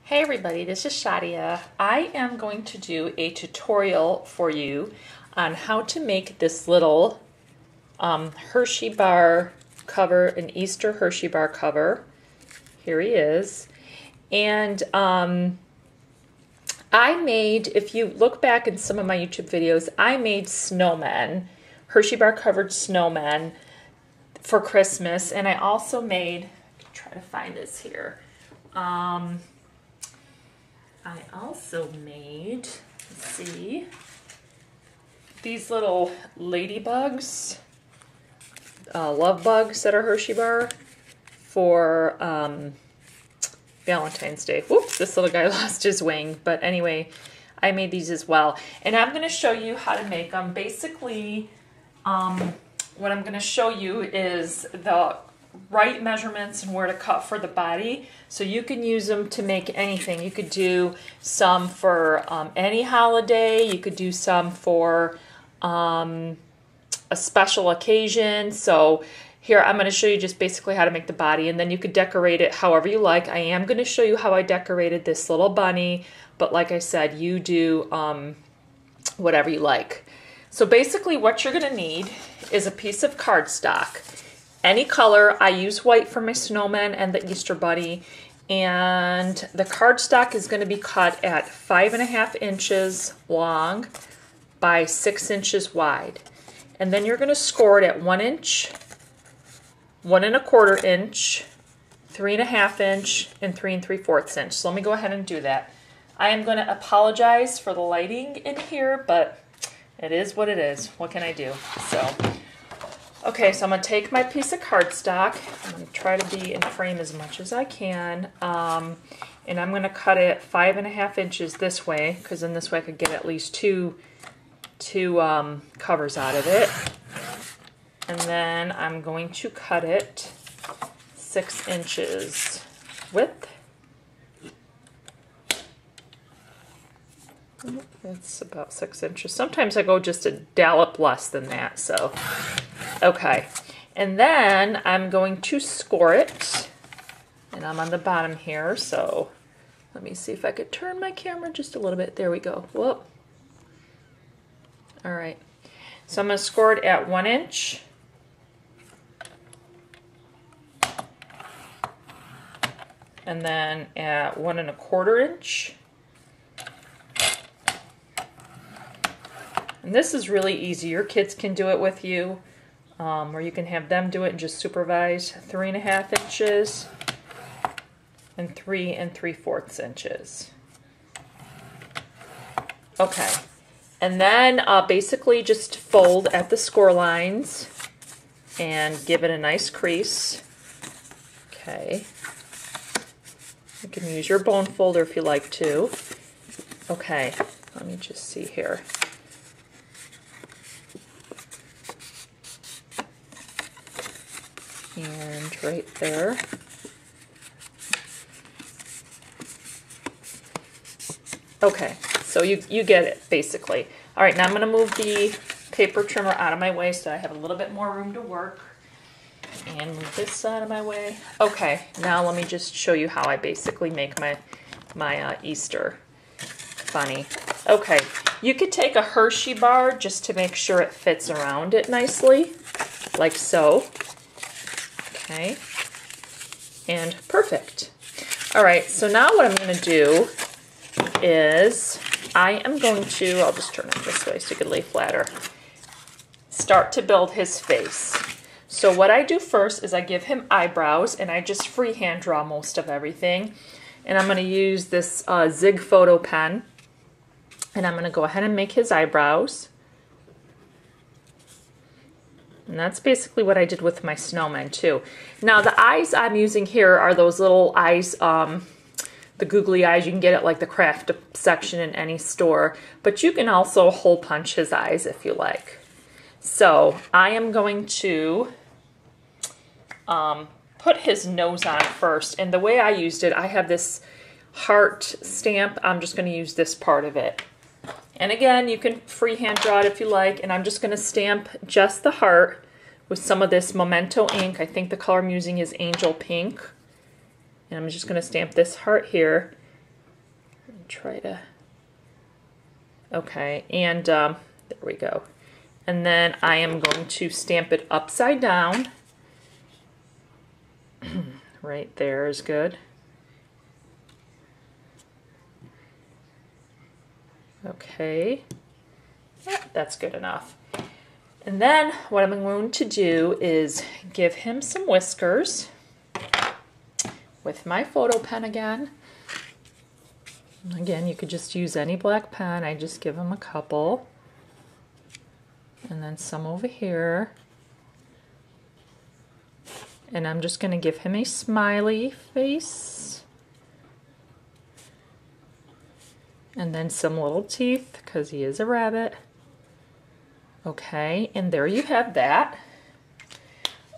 Hey everybody, this is Shadia. I am going to do a tutorial for you on how to make this little Hershey bar cover, an Easter Hershey bar cover. Here he is. And I made, if you look back in some of my YouTube videos, I made snowmen, Hershey bar covered snowmen for Christmas. And I also made, try to find this here. I also made, let's see, these little ladybugs, love bugs that are Hershey bar for Valentine's Day. Whoops, this little guy lost his wing. But anyway, I made these as well. And I'm going to show you how to make them. Basically, what I'm going to show you is the right measurements and where to cut for the body, so you can use them to make anything. You could do some for any holiday. You could do some for a special occasion. So here I'm going to show you just basically how to make the body, and then you could decorate it however you like. I am going to show you how I decorated this little bunny, but like I said, you do whatever you like. So basically what you're going to need is a piece of cardstock. Any color. I use white for my snowman and the Easter bunny, and the cardstock is going to be cut at 5.5 inches long by 6 inches wide, and then you're going to score it at 1 inch, 1 1/4 inch, 3.5 inch, and 3 3/4 inch. So let me go ahead and do that. I am going to apologize for the lighting in here, but it is what it is. What can I do? So. Okay, so I'm going to take my piece of cardstock. I'm going to try to be in frame as much as I can. And I'm going to cut it 5.5 inches this way, because in this way I could get at least two covers out of it. And then I'm going to cut it 6 inches width. It's about 6 inches. Sometimes I go just a dollop less than that, so. Okay, and then I'm going to score it, and I'm on the bottom here, so let me see if I could turn my camera just a little bit. There we go. Whoop. All right, so I'm going to score it at 1 inch. And then at 1 1/4 inch. And this is really easy. Your kids can do it with you. Or you can have them do it and just supervise. 3.5 inches and 3 3/4 inches. Okay, and then basically just fold at the score lines and give it a nice crease. Okay, you can use your bone folder if you like to. Okay, let me just see here. And right there. Okay, so you get it, basically. All right, now I'm going to move the paper trimmer out of my way so I have a little bit more room to work. And move this out of my way. Okay, now let me just show you how I basically make my Easter bunny. Okay, you could take a Hershey bar just to make sure it fits around it nicely, like so. Okay, and perfect. All right, so now what I'm going to do is I am going to, I'll just turn it this way so you can lay flatter, start to build his face. So what I do first is I give him eyebrows, and I just freehand draw most of everything. And I'm going to use this Zig photo pen, and I'm going to go ahead and make his eyebrows. And that's basically what I did with my snowman too. Now the eyes I'm using here are those little eyes, the googly eyes. You can get at like the craft section in any store, but you can also hole punch his eyes if you like. So I am going to put his nose on first. And the way I used it, I have this heart stamp. I'm just going to use this part of it. And again, you can freehand draw it if you like, and I'm just going to stamp just the heart with some of this Momento ink. I think the color I'm using is Angel Pink. And I'm just going to stamp this heart here. try to, okay, and there we go. And then I am going to stamp it upside down. Right there is good. Okay, that's good enough. And then what I'm going to do is give him some whiskers with my photo pen again. Again, you could just use any black pen. I just give him a couple. And then some over here. And I'm just going to give him a smiley face. And then some little teeth, because he is a rabbit. Okay, and there you have that.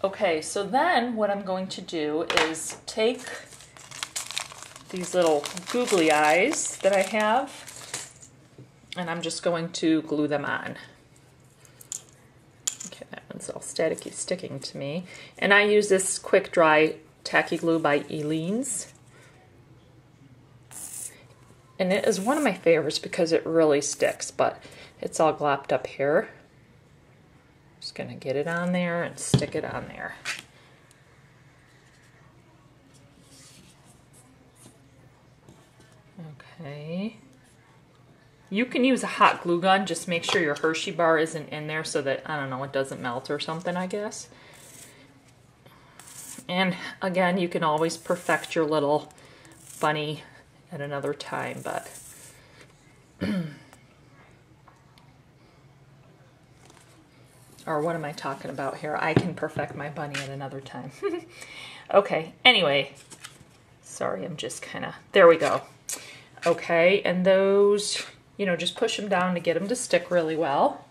Okay, so then what I'm going to do is take these little googly eyes that I have, and I'm just going to glue them on. Okay, that one's all staticky sticking to me. And I use this quick dry tacky glue by Aleen's. And it is one of my favorites because it really sticks, but it's all glopped up here. Just gonna get it on there and stick it on there. Okay. You can use a hot glue gun, just make sure your Hershey bar isn't in there so that, I don't know, it doesn't melt or something, I guess. And again, you can always perfect your little bunny at another time, but or what am I talking about here? I can perfect my bunny at another time. Okay, anyway, sorry, I'm just kind of, there we go. Okay, and those, you know, just push them down to get them to stick really well.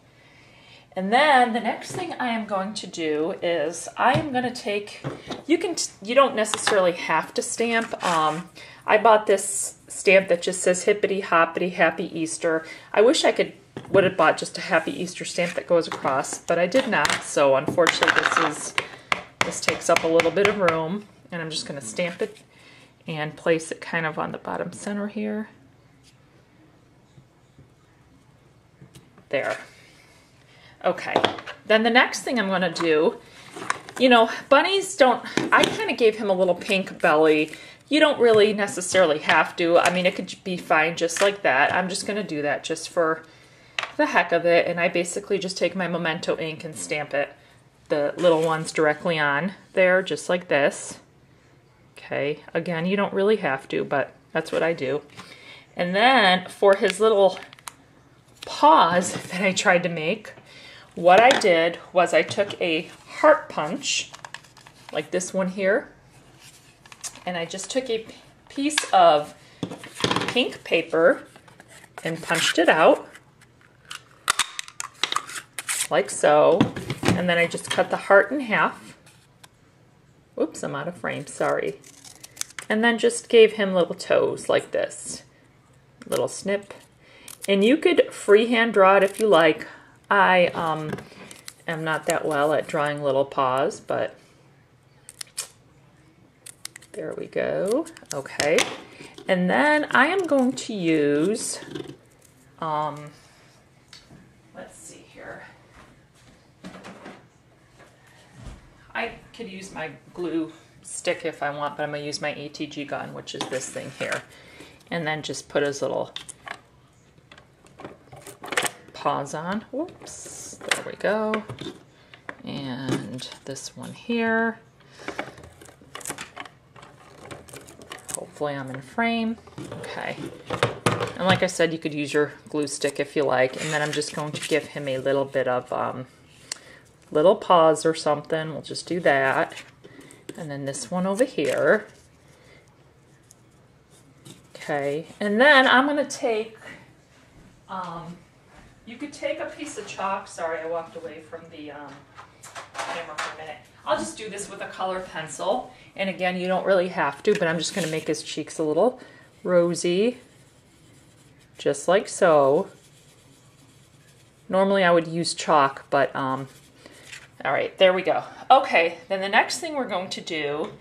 And then the next thing I am going to do is I am going to take, you don't necessarily have to stamp. I bought this stamp that just says hippity hoppity happy Easter. I wish I would have bought just a happy Easter stamp that goes across, but I did not. So unfortunately this takes up a little bit of room, and I'm just going to stamp it and place it kind of on the bottom center here. There. Okay, then the next thing I'm going to do, you know, bunnies don't, I kind of gave him a little pink belly. You don't really necessarily have to. I mean, it could be fine just like that. I'm just going to do that just for the heck of it. And I basically just take my Momento ink and stamp it, the little ones directly on there, just like this. Okay, again, you don't really have to, but that's what I do. And then for his little paws that I tried to make, what I did was I took a heart punch, like this one here, and I just took a piece of pink paper and punched it out, like so, and then I just cut the heart in half. Oops, I'm out of frame, sorry. And then just gave him little toes like this, little snip. And you could freehand draw it if you like. I am not that well at drawing little paws, but there we go. Okay. And then I am going to use, let's see here. I could use my glue stick if I want, but I'm going to use my ATG gun, which is this thing here. And then just put his little paws on. Whoops, there we go. And this one here. Hopefully I'm in frame. Okay. And like I said, you could use your glue stick if you like. And then I'm just going to give him a little bit of little paws or something. We'll just do that. And then this one over here. Okay. And then I'm going to take, you could take a piece of chalk. Sorry, I walked away from the camera for a minute. I'll just do this with a color pencil. And again, you don't really have to, but I'm just going to make his cheeks a little rosy. Just like so. Normally I would use chalk, but all right, there we go. Okay, then the next thing we're going to do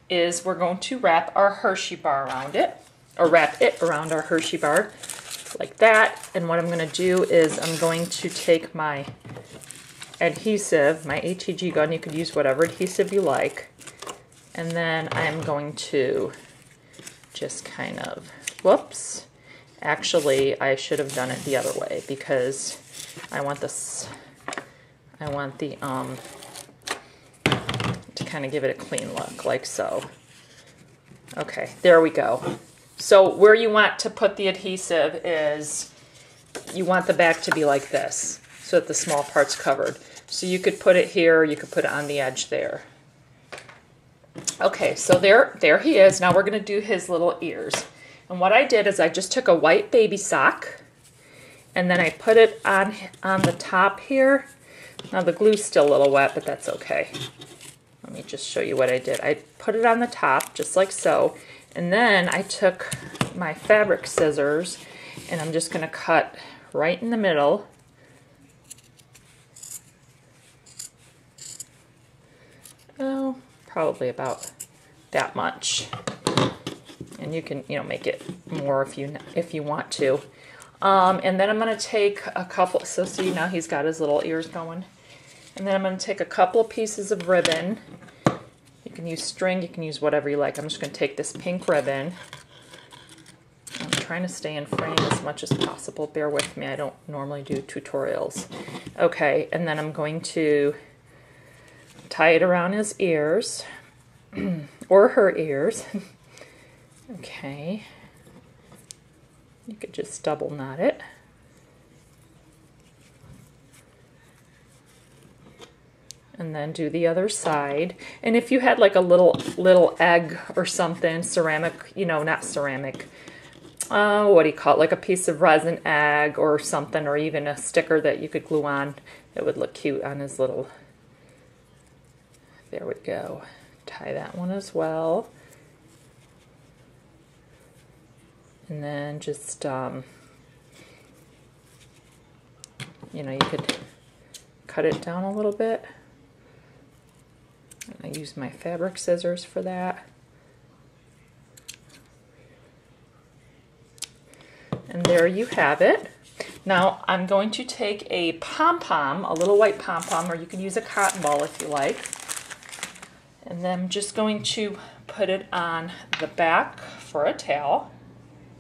is we're going to wrap our Hershey bar around it. or wrap it around our Hershey bar like that. And what I'm going to do is I'm going to take my adhesive, my HEG gun, you could use whatever adhesive you like, and then I'm going to just kind of, whoops, actually I should have done it the other way because I want this, I want the, to kind of give it a clean look, like so. Okay, there we go. So where you want to put the adhesive is, you want the back to be like this, so that the small part's covered. So you could put it here, you could put it on the edge there. Okay, so there he is. Now we're gonna do his little ears. And what I did is I just took a white baby sock and then I put it on the top here. Now the glue's still a little wet, but that's okay. Let me just show you what I did. I put it on the top, just like so. And then I took my fabric scissors and I'm just gonna cut right in the middle. Oh, probably about that much. And you can, make it more if you want to. And then I'm going to take a couple, so see now he's got his little ears going. And then I'm going to take a couple of pieces of ribbon. You can use string, you can use whatever you like. I'm just going to take this pink ribbon. I'm trying to stay in frame as much as possible. Bear with me, I don't normally do tutorials. Okay, and then I'm going to tie it around his ears, or her ears. Okay. You could just double knot it. And then do the other side. And if you had like a little egg or something, ceramic, not ceramic, what do you call it? Like a piece of resin egg or something, or even a sticker that you could glue on, it would look cute on his little. There we go. Tie that one as well. And then just, you could cut it down a little bit. And I use my fabric scissors for that. And there you have it. Now I'm going to take a pom-pom, a little white pom-pom, or you can use a cotton ball if you like. And then I'm just going to put it on the back for a tail,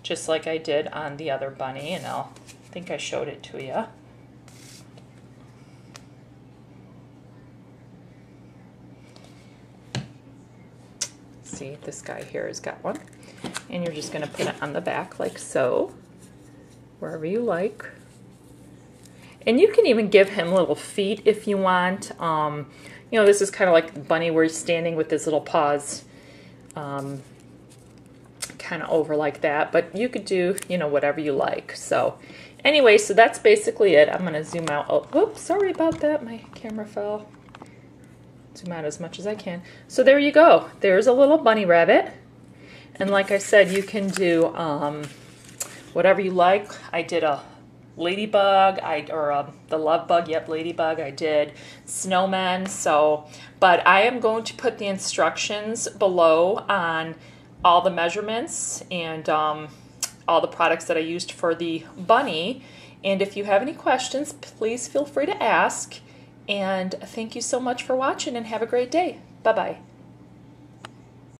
just like I did on the other bunny, and I think I showed it to you. See, this guy here has got one. And you're just going to put it on the back like so, wherever you like. And you can even give him little feet if you want. This is kind of like the bunny where he's standing with his little paws kind of over like that. But you could do, whatever you like. So anyway, so that's basically it. I'm going to zoom out. Oh, oops, sorry about that. My camera fell. Zoom out as much as I can. So there you go. There's a little bunny rabbit. And like I said, you can do whatever you like. I did a ladybug, the love bug, yep, ladybug. I did snowmen. But I am going to put the instructions below on all the measurements and all the products that I used for the bunny. And if you have any questions, please feel free to ask. And thank you so much for watching and have a great day. Bye-bye.